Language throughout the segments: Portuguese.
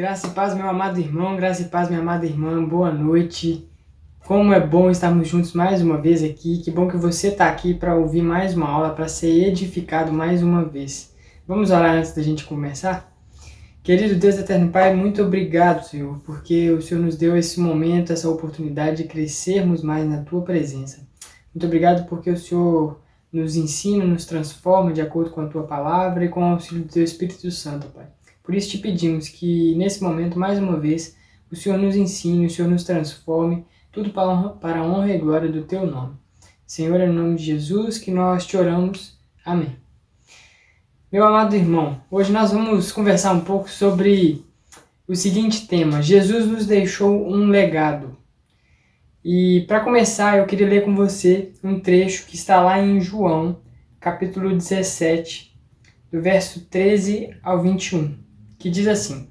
Graça e paz, meu amado irmão, graça e paz, minha amada irmã, boa noite. Como é bom estarmos juntos mais uma vez aqui, que bom que você está aqui para ouvir mais uma aula, para ser edificado mais uma vez. Vamos orar antes da gente começar? Querido Deus eterno Pai, muito obrigado, Senhor, porque o Senhor nos deu esse momento, essa oportunidade de crescermos mais na Tua presença. Muito obrigado porque o Senhor nos ensina, nos transforma de acordo com a Tua palavra e com o auxílio do Teu Espírito Santo, Pai. Por isso te pedimos que, nesse momento, mais uma vez, o Senhor nos ensine, o Senhor nos transforme, tudo para a honra e glória do Teu nome. Senhor, é no nome de Jesus que nós te oramos. Amém. Meu amado irmão, hoje nós vamos conversar um pouco sobre o seguinte tema: Jesus nos deixou um legado. E para começar, eu queria ler com você um trecho que está lá em João, capítulo 17, do verso 13 ao 21, que diz assim: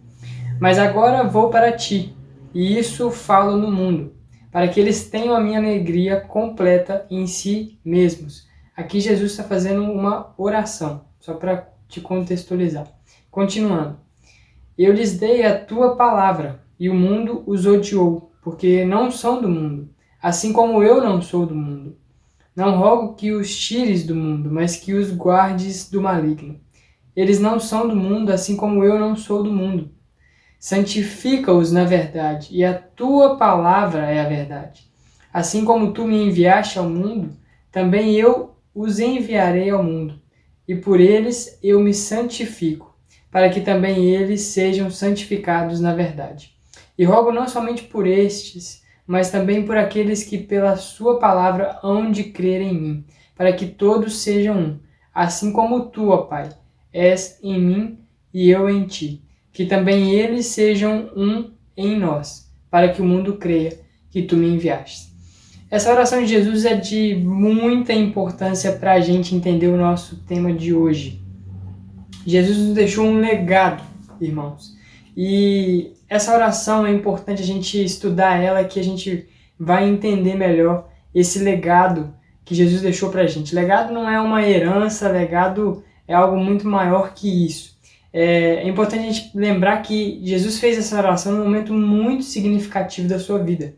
Mas agora vou para ti, e isso falo no mundo, para que eles tenham a minha alegria completa em si mesmos. Aqui Jesus está fazendo uma oração, só para te contextualizar. Continuando. Eu lhes dei a tua palavra, e o mundo os odiou, porque não são do mundo, assim como eu não sou do mundo. Não rogo que os tires do mundo, mas que os guardes do maligno. Eles não são do mundo, assim como eu não sou do mundo. Santifica-os na verdade, e a tua palavra é a verdade. Assim como tu me enviaste ao mundo, também eu os enviarei ao mundo, e por eles eu me santifico, para que também eles sejam santificados na verdade. E rogo não somente por estes, mas também por aqueles que pela sua palavra hão de crer em mim, para que todos sejam um, assim como tu, ó Pai, és em mim e eu em ti, que também eles sejam um em nós, para que o mundo creia que tu me enviaste. Essa oração de Jesus é de muita importância para a gente entender o nosso tema de hoje. Jesus nos deixou um legado, irmãos. E essa oração é importante a gente estudar ela, que a gente vai entender melhor esse legado que Jesus deixou para a gente. Legado não é uma herança, legado é algo muito maior que isso. É importante a gente lembrar que Jesus fez essa oração num momento muito significativo da sua vida.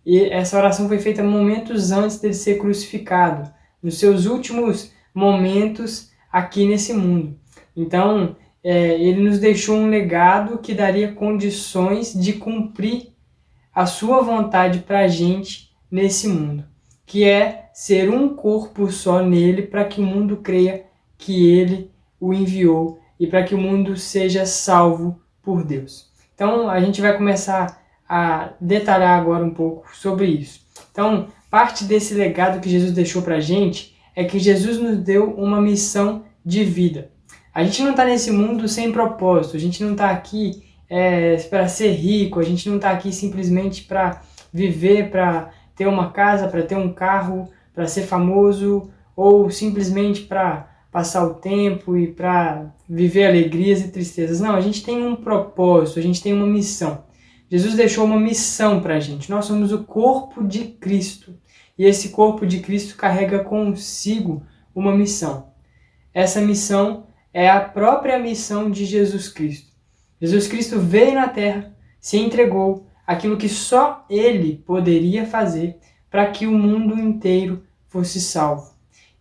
E essa oração foi feita momentos antes dele ser crucificado, nos seus últimos momentos aqui nesse mundo. Então, ele nos deixou um legado que daria condições de cumprir a sua vontade para a gente nesse mundo, que é ser um corpo só nele, para que o mundo creia que ele o enviou e para que o mundo seja salvo por Deus. Então, a gente vai começar a detalhar agora um pouco sobre isso. Então, parte desse legado que Jesus deixou para a gente é que Jesus nos deu uma missão de vida. A gente não está nesse mundo sem propósito, a gente não está aqui para ser rico, a gente não está aqui simplesmente para viver, para ter uma casa, para ter um carro, para ser famoso, ou simplesmente para passar o tempo e para viver alegrias e tristezas. Não, a gente tem um propósito, a gente tem uma missão. Jesus deixou uma missão para a gente. Nós somos o corpo de Cristo. E esse corpo de Cristo carrega consigo uma missão. Essa missão é a própria missão de Jesus Cristo. Jesus Cristo veio na Terra, se entregou, aquilo que só Ele poderia fazer para que o mundo inteiro fosse salvo.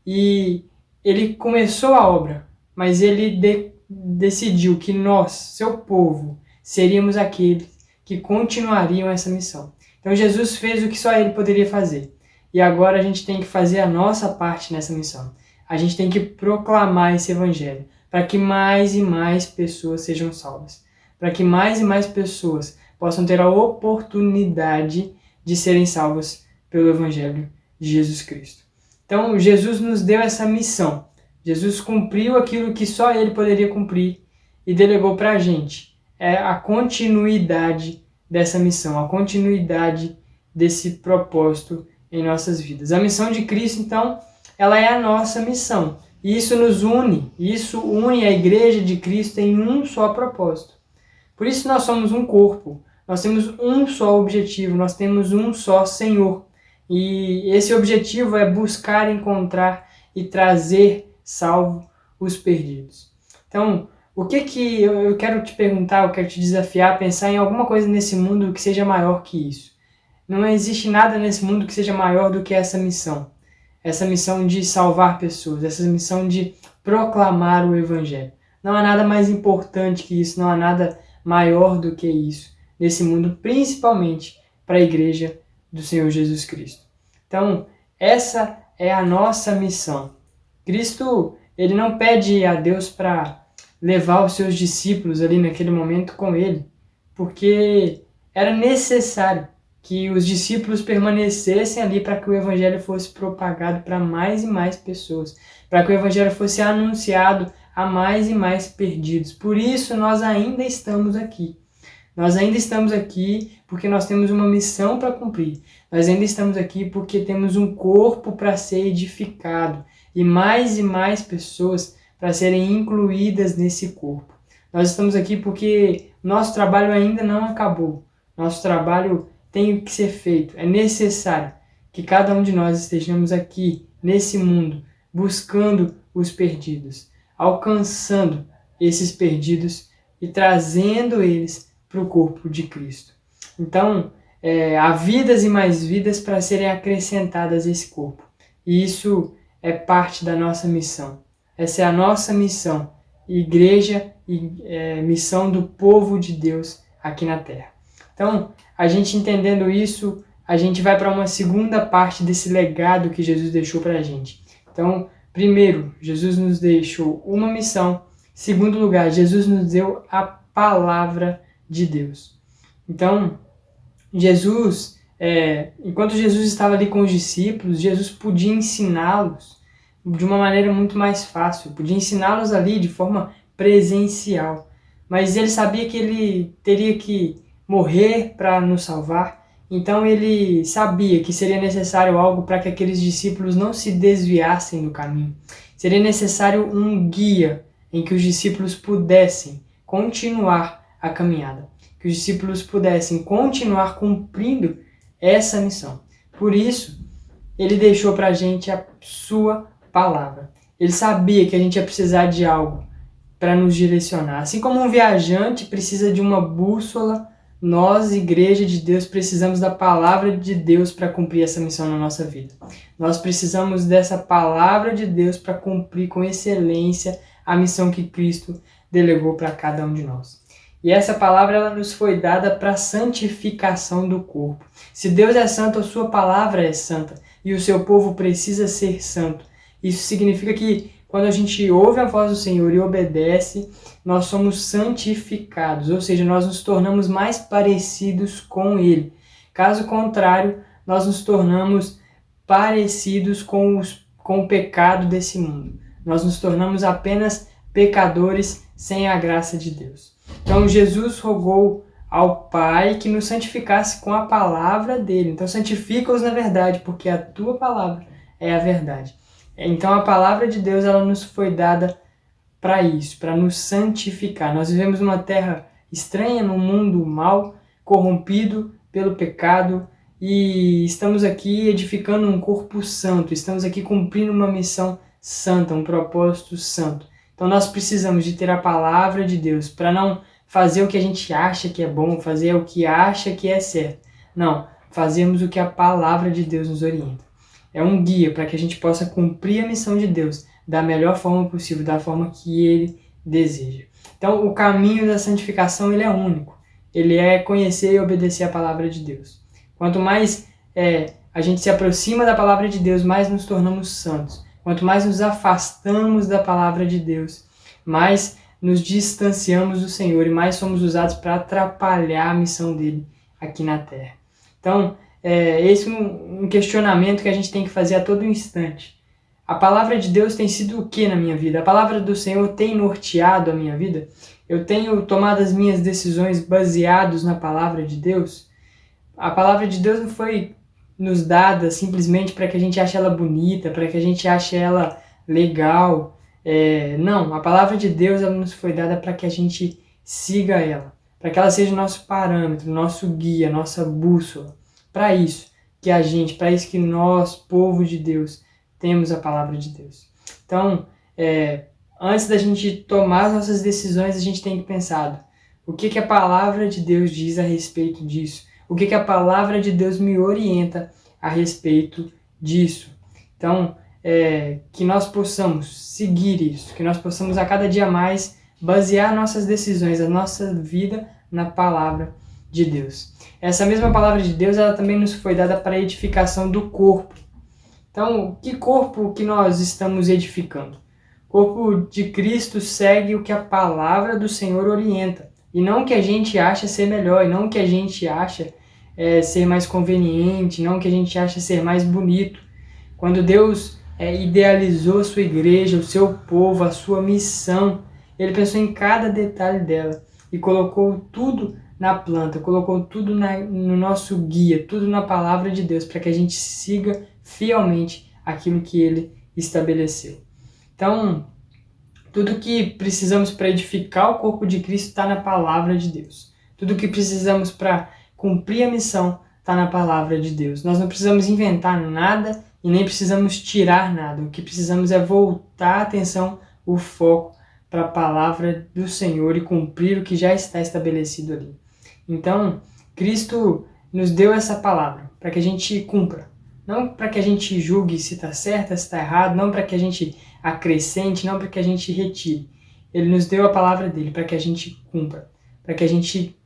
E Ele começou a obra, mas Ele decidiu que nós, seu povo, seríamos aqueles que continuariam essa missão. Então Jesus fez o que só Ele poderia fazer. E agora a gente tem que fazer a nossa parte nessa missão. A gente tem que proclamar esse evangelho para que mais e mais pessoas sejam salvas. Para que mais e mais pessoas possam ter a oportunidade de serem salvas pelo evangelho de Jesus Cristo. Então Jesus nos deu essa missão. Jesus cumpriu aquilo que só Ele poderia cumprir e delegou para a gente. É a continuidade dessa missão, a continuidade desse propósito em nossas vidas. A missão de Cristo, então, ela é a nossa missão. E isso nos une, isso une a igreja de Cristo em um só propósito. Por isso nós somos um corpo, nós temos um só objetivo, nós temos um só Senhor. E esse objetivo é buscar, encontrar e trazer salvo os perdidos. Então, O que que eu quero te perguntar, eu quero te desafiar a pensar em alguma coisa nesse mundo que seja maior que isso. Não existe nada nesse mundo que seja maior do que essa missão de salvar pessoas, essa missão de proclamar o Evangelho. Não há nada mais importante que isso, não há nada maior do que isso nesse mundo, principalmente para a igreja do Senhor Jesus Cristo. Então, essa é a nossa missão. Cristo, ele não pede a Deus para levar os seus discípulos ali naquele momento com ele, porque era necessário que os discípulos permanecessem ali para que o evangelho fosse propagado para mais e mais pessoas, para que o evangelho fosse anunciado a mais e mais perdidos. Por isso nós ainda estamos aqui. Nós ainda estamos aqui porque nós temos uma missão para cumprir. Nós ainda estamos aqui porque temos um corpo para ser edificado e mais pessoas para serem incluídas nesse corpo. Nós estamos aqui porque nosso trabalho ainda não acabou. Nosso trabalho tem que ser feito. É necessário que cada um de nós estejamos aqui, nesse mundo, buscando os perdidos, alcançando esses perdidos e trazendo eles para o corpo de Cristo. Então, há vidas e mais vidas para serem acrescentadas a esse corpo. E isso é parte da nossa missão. Essa é a nossa missão, igreja e missão do povo de Deus aqui na Terra. Então, a gente entendendo isso, a gente vai para uma segunda parte desse legado que Jesus deixou para a gente. Então, primeiro, Jesus nos deixou uma missão. Segundo lugar, Jesus nos deu a palavra de Deus. Então, enquanto Jesus estava ali com os discípulos, Jesus podia ensiná-los de uma maneira muito mais fácil, podia ensiná-los ali de forma presencial. Mas ele sabia que ele teria que morrer para nos salvar, então ele sabia que seria necessário algo para que aqueles discípulos não se desviassem do caminho. Seria necessário um guia em que os discípulos pudessem continuar a caminhada, que os discípulos pudessem continuar cumprindo essa missão. Por isso, ele deixou para a gente a sua palavra. Ele sabia que a gente ia precisar de algo para nos direcionar. Assim como um viajante precisa de uma bússola, nós, igreja de Deus, precisamos da palavra de Deus para cumprir essa missão na nossa vida. Nós precisamos dessa palavra de Deus para cumprir com excelência a missão que Cristo delegou para cada um de nós. E essa palavra ela nos foi dada para a santificação do corpo. Se Deus é santo, a sua palavra é santa e o seu povo precisa ser santo. Isso significa que quando a gente ouve a voz do Senhor e obedece, nós somos santificados, ou seja, nós nos tornamos mais parecidos com Ele. Caso contrário, nós nos tornamos parecidos com o pecado desse mundo. Nós nos tornamos apenas pecadores sem a graça de Deus. Então Jesus rogou ao Pai que nos santificasse com a palavra dele. Então santifica-os na verdade, porque a tua palavra é a verdade. Então a palavra de Deus ela nos foi dada para isso, para nos santificar. Nós vivemos numa terra estranha, num mundo mau, corrompido pelo pecado, e estamos aqui edificando um corpo santo, estamos aqui cumprindo uma missão santa, um propósito santo. Então nós precisamos de ter a palavra de Deus para não fazer o que a gente acha que é bom, fazer o que acha que é certo. Não, fazermos o que a palavra de Deus nos orienta. É um guia para que a gente possa cumprir a missão de Deus da melhor forma possível, da forma que Ele deseja. Então, o caminho da santificação ele é único. Ele é conhecer e obedecer a palavra de Deus. Quanto mais a gente se aproxima da palavra de Deus, mais nos tornamos santos. Quanto mais nos afastamos da palavra de Deus, mais nos distanciamos do Senhor e mais somos usados para atrapalhar a missão dele aqui na Terra. Então, esse é um questionamento que a gente tem que fazer a todo instante. A palavra de Deus tem sido o que na minha vida? A palavra do Senhor tem norteado a minha vida? Eu tenho tomado as minhas decisões baseados na palavra de Deus? A palavra de Deus não foi nos dada simplesmente para que a gente ache ela bonita, para que a gente ache ela legal. Não, a palavra de Deus ela nos foi dada para que a gente siga ela, para que ela seja o nosso parâmetro, nosso guia, nossa bússola. Para isso que nós, povo de Deus, temos a palavra de Deus. Então, antes da gente tomar as nossas decisões, a gente tem que pensar o que a palavra de Deus diz a respeito disso, o que a palavra de Deus me orienta a respeito disso. Então, que nós possamos seguir isso, que nós possamos a cada dia mais basear nossas decisões, a nossa vida na palavra de Deus. Essa mesma palavra de Deus, ela também nos foi dada para a edificação do corpo. Então, que corpo que nós estamos edificando? O corpo de Cristo segue o que a palavra do Senhor orienta, e não o que a gente acha ser melhor, e não o que a gente acha ser mais conveniente, não o que a gente acha ser mais bonito. Quando Deus idealizou a sua igreja, o seu povo, a sua missão, Ele pensou em cada detalhe dela e colocou tudo na planta, colocou tudo no nosso guia, tudo na palavra de Deus, para que a gente siga fielmente aquilo que Ele estabeleceu. Então, tudo que precisamos para edificar o corpo de Cristo está na palavra de Deus. Tudo que precisamos para cumprir a missão está na palavra de Deus. Nós não precisamos inventar nada e nem precisamos tirar nada. O que precisamos é voltar a atenção, o foco para a palavra do Senhor e cumprir o que já está estabelecido ali. Então, Cristo nos deu essa palavra para que a gente cumpra. Não para que a gente julgue se está certo, se está errado, não para que a gente acrescente, não para que a gente retire. Ele nos deu a palavra dele para que a gente cumpra, para que a gente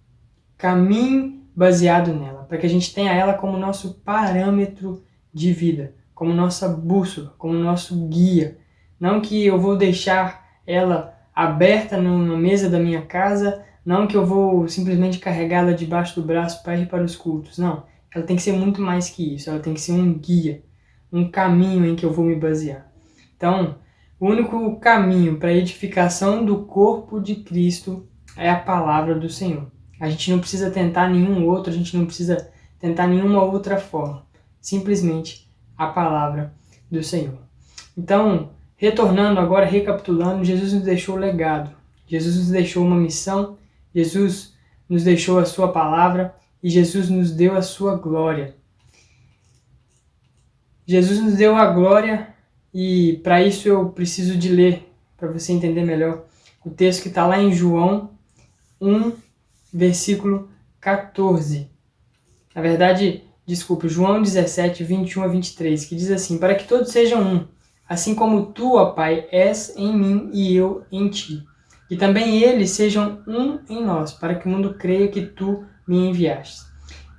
caminhe baseado nela, para que a gente tenha ela como nosso parâmetro de vida, como nossa bússola, como nosso guia. Não que eu vou deixar ela aberta na mesa da minha casa, não que eu vou simplesmente carregá-la debaixo do braço para ir para os cultos, não. Ela tem que ser muito mais que isso, ela tem que ser um guia, um caminho em que eu vou me basear. Então, o único caminho para a edificação do corpo de Cristo é a palavra do Senhor. A gente não precisa tentar nenhum outro, a gente não precisa tentar nenhuma outra forma. Simplesmente a palavra do Senhor. Então, retornando agora, recapitulando, Jesus nos deixou o legado. Jesus nos deixou uma missão, Jesus nos deixou a sua palavra e Jesus nos deu a sua glória. Jesus nos deu a glória e para isso eu preciso de ler, para você entender melhor, o texto que está lá em João 1, versículo 14. Na verdade, João 17, 21 a 23, que diz assim: para que todos sejam um, assim como tu, ó Pai, és em mim e eu em ti. E também eles sejam um em nós, para que o mundo creia que tu me enviastes.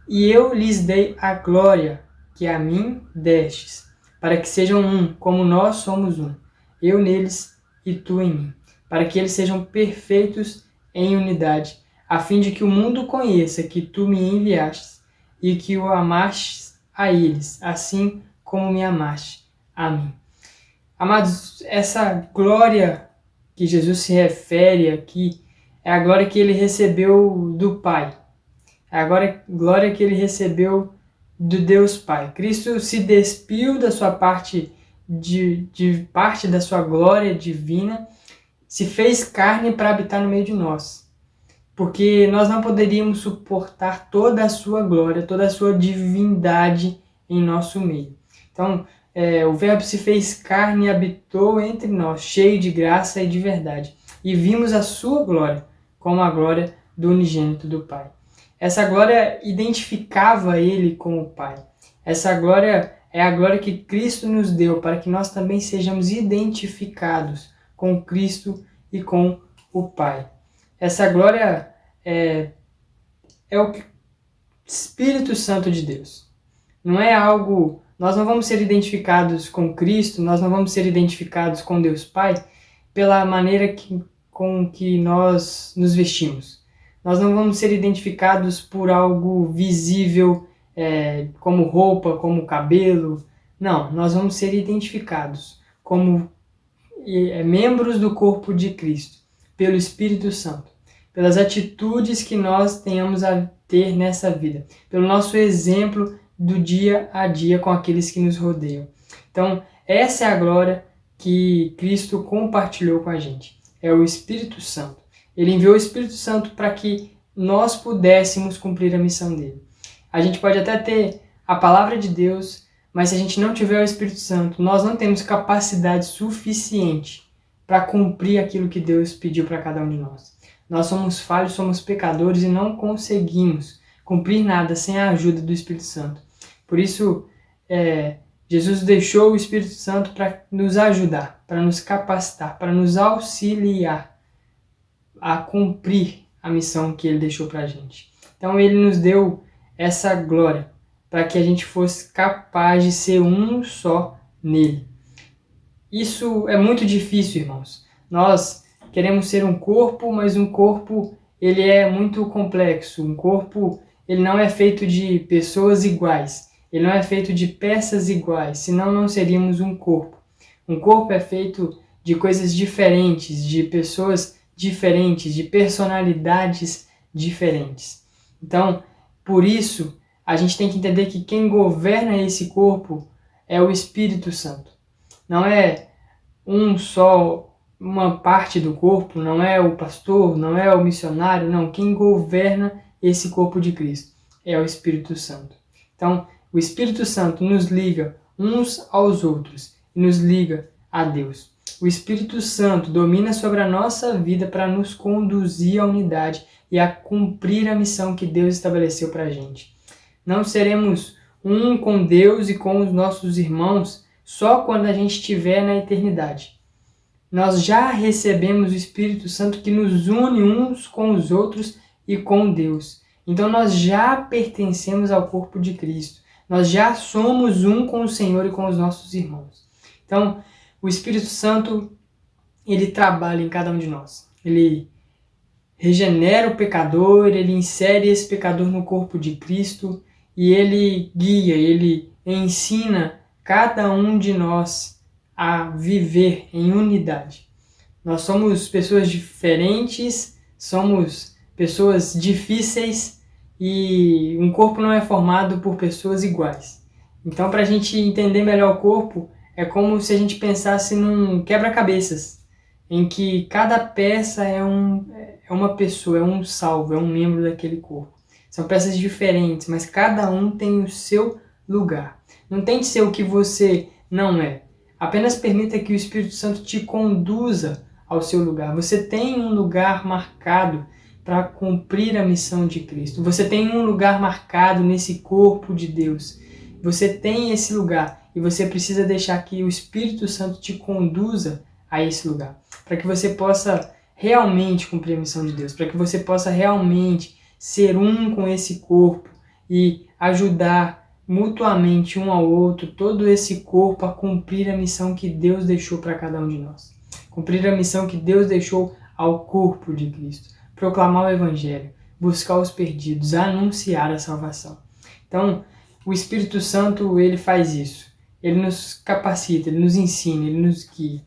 E eu lhes dei a glória que a mim destes, para que sejam um, como nós somos um, eu neles e tu em mim, para que eles sejam perfeitos em unidade, a fim de que o mundo conheça que tu me enviastes e que o amaste a eles, assim como me amaste a mim. Amados, essa glória que Jesus se refere aqui é a glória que ele recebeu do Pai. É a glória que ele recebeu do Deus Pai. Cristo se despiu da sua parte, de parte da sua glória divina, se fez carne para habitar no meio de nós. Porque nós não poderíamos suportar toda a sua glória, toda a sua divindade em nosso meio. Então, o Verbo se fez carne e habitou entre nós, cheio de graça e de verdade. E vimos a sua glória, como a glória do unigênito do Pai. Essa glória identificava ele com o Pai. Essa glória é a glória que Cristo nos deu para que nós também sejamos identificados com Cristo e com o Pai. Essa glória é o Espírito Santo de Deus. Não é algo... Nós não vamos ser identificados com Cristo, nós não vamos ser identificados com Deus Pai pela maneira com que nós nos vestimos. Nós não vamos ser identificados por algo visível, como roupa, como cabelo. Não, nós vamos ser identificados como membros do corpo de Cristo, pelo Espírito Santo, pelas atitudes que nós tenhamos a ter nessa vida, pelo nosso exemplo do dia a dia com aqueles que nos rodeiam. Então, essa é a glória que Cristo compartilhou com a gente. É o Espírito Santo. Ele enviou o Espírito Santo para que nós pudéssemos cumprir a missão dele. A gente pode até ter a palavra de Deus, mas se a gente não tiver o Espírito Santo, nós não temos capacidade suficiente para cumprir aquilo que Deus pediu para cada um de nós. Nós somos falhos, somos pecadores e não conseguimos cumprir nada sem a ajuda do Espírito Santo. Por isso, Jesus deixou o Espírito Santo para nos ajudar, para nos capacitar, para nos auxiliar a cumprir a missão que Ele deixou para a gente. Então Ele nos deu essa glória para que a gente fosse capaz de ser um só nele. Isso é muito difícil, irmãos. Nós queremos ser um corpo, mas um corpo ele é muito complexo. Um corpo ele não é feito de pessoas iguais. Ele não é feito de peças iguais, senão não seríamos um corpo. Um corpo é feito de coisas diferentes, de pessoas diferentes, de personalidades diferentes. Então, por isso, a gente tem que entender que quem governa esse corpo é o Espírito Santo. Não é uma parte do corpo, não é o pastor, não é o missionário, não. Quem governa esse corpo de Cristo é o Espírito Santo. Então, o Espírito Santo nos liga uns aos outros e nos liga a Deus. O Espírito Santo domina sobre a nossa vida para nos conduzir à unidade e a cumprir a missão que Deus estabeleceu para a gente. Não seremos um com Deus e com os nossos irmãos só quando a gente estiver na eternidade. Nós já recebemos o Espírito Santo que nos une uns com os outros e com Deus. Então nós já pertencemos ao corpo de Cristo. Nós já somos um com o Senhor e com os nossos irmãos. Então, o Espírito Santo, ele trabalha em cada um de nós. Ele regenera o pecador, ele insere esse pecador no corpo de Cristo e ele guia, ele ensina cada um de nós a viver em unidade. Nós somos pessoas diferentes, somos pessoas difíceis e um corpo não é formado por pessoas iguais. Então, para a gente entender melhor o corpo, é como se a gente pensasse num quebra-cabeças, em que cada peça é uma pessoa, é um salvo, é um membro daquele corpo. São peças diferentes, mas cada um tem o seu lugar. Não tente ser o que você não é. Apenas permita que o Espírito Santo te conduza ao seu lugar. Você tem um lugar marcado para cumprir a missão de Cristo. Você tem um lugar marcado nesse corpo de Deus. Você tem esse lugar e você precisa deixar que o Espírito Santo te conduza a esse lugar, para que você possa realmente cumprir a missão de Deus, para que você possa realmente ser um com esse corpo e ajudar mutuamente um ao outro, todo esse corpo a cumprir a missão que Deus deixou para cada um de nós. Cumprir a missão que Deus deixou ao corpo de Cristo. Proclamar o Evangelho, buscar os perdidos, anunciar a salvação. Então, o Espírito Santo, ele faz isso. Ele nos capacita, ele nos ensina, ele nos guia.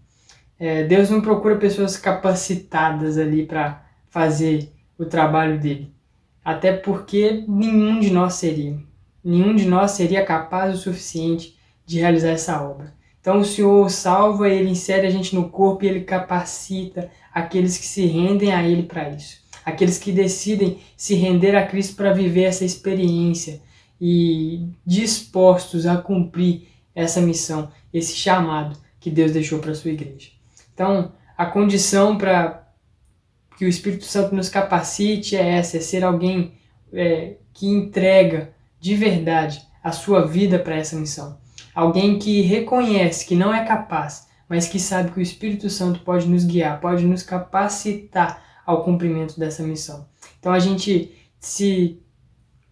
Deus não procura pessoas capacitadas ali para fazer o trabalho dele. Até porque nenhum de nós seria capaz o suficiente de realizar essa obra. Então o Senhor salva, Ele insere a gente no corpo e Ele capacita aqueles que se rendem a Ele para isso. Aqueles que decidem se render a Cristo para viver essa experiência e dispostos a cumprir essa missão, esse chamado que Deus deixou para a sua igreja. Então, a condição para que o Espírito Santo nos capacite é essa, é ser alguém que entrega de verdade a sua vida para essa missão. Alguém que reconhece que não é capaz, mas que sabe que o Espírito Santo pode nos guiar, pode nos capacitar ao cumprimento dessa missão. Então a gente se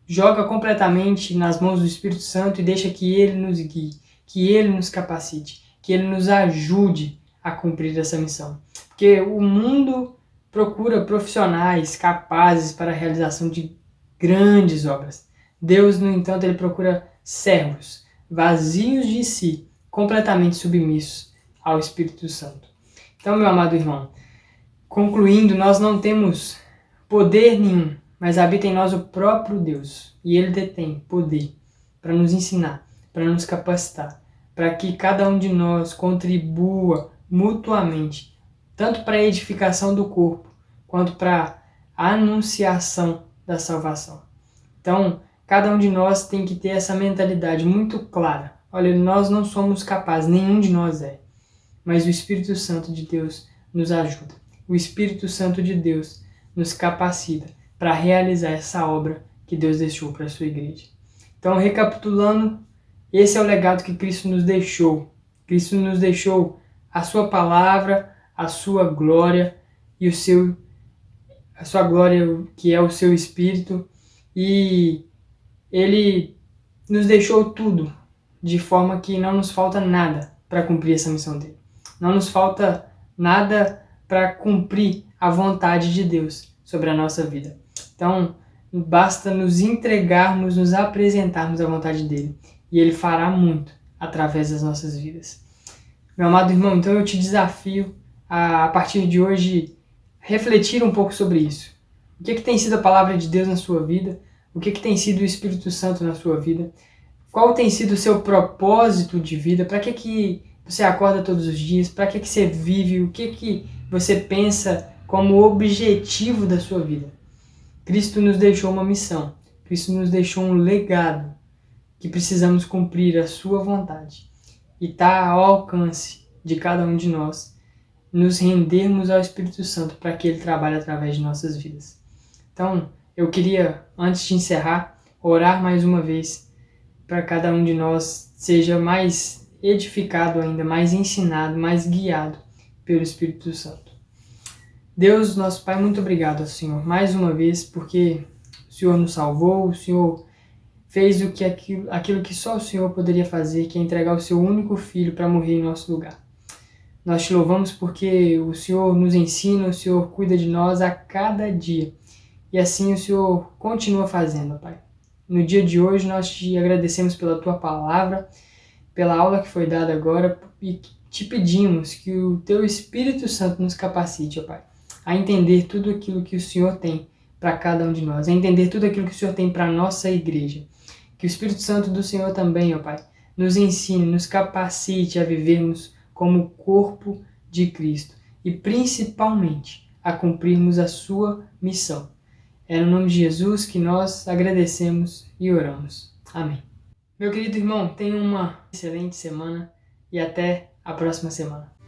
joga completamente nas mãos do Espírito Santo e deixa que Ele nos guie, que Ele nos capacite, que Ele nos ajude a cumprir essa missão. Porque o mundo procura profissionais capazes para a realização de grandes obras. Deus, no entanto, Ele procura servos, vazios de si, completamente submissos ao Espírito Santo. Então, meu amado irmão, concluindo, nós não temos poder nenhum, mas habita em nós o próprio Deus. E Ele detém poder para nos ensinar, para nos capacitar, para que cada um de nós contribua mutuamente, tanto para a edificação do corpo, quanto para a anunciação da salvação. Então, cada um de nós tem que ter essa mentalidade muito clara. Olha, nós não somos capazes, nenhum de nós é. Mas o Espírito Santo de Deus nos ajuda. O Espírito Santo de Deus nos capacita para realizar essa obra que Deus deixou para a sua igreja. Então, recapitulando, esse é o legado que Cristo nos deixou. Cristo nos deixou a sua palavra, a sua glória e a sua glória, que é o seu Espírito, e ele nos deixou tudo, de forma que não nos falta nada para cumprir essa missão dele. Não nos falta nada para cumprir a vontade de Deus sobre a nossa vida. Então, basta nos entregarmos, nos apresentarmos à vontade dele, e ele fará muito através das nossas vidas. Meu amado irmão, então eu te desafio a partir de hoje, refletir um pouco sobre isso. O que tem sido a palavra de Deus na sua vida? O que tem sido o Espírito Santo na sua vida? Qual tem sido o seu propósito de vida? Para que você acorda todos os dias? Para que você vive? O que você pensa como objetivo da sua vida? Cristo nos deixou uma missão. Cristo nos deixou um legado que precisamos cumprir a sua vontade. E está ao alcance de cada um de nós nos rendermos ao Espírito Santo para que ele trabalhe através de nossas vidas. Então, eu queria, antes de encerrar, orar mais uma vez para cada um de nós seja mais edificado ainda, mais ensinado, mais guiado pelo Espírito Santo. Deus, nosso Pai, muito obrigado ao Senhor mais uma vez, porque o Senhor nos salvou, o Senhor fez aquilo que só o Senhor poderia fazer, que é entregar o seu único Filho para morrer em nosso lugar. Nós te louvamos porque o Senhor nos ensina, o Senhor cuida de nós a cada dia. E assim o Senhor continua fazendo, Pai. No dia de hoje nós te agradecemos pela Tua palavra, pela aula que foi dada agora, e te pedimos que o Teu Espírito Santo nos capacite, ó Pai, a entender tudo aquilo que o Senhor tem para cada um de nós, a entender tudo aquilo que o Senhor tem para a nossa igreja. Que o Espírito Santo do Senhor também, ó Pai, nos ensine, nos capacite a vivermos como corpo de Cristo e principalmente a cumprirmos a sua missão. É no nome de Jesus que nós agradecemos e oramos. Amém. Meu querido irmão, tenha uma excelente semana e até a próxima semana.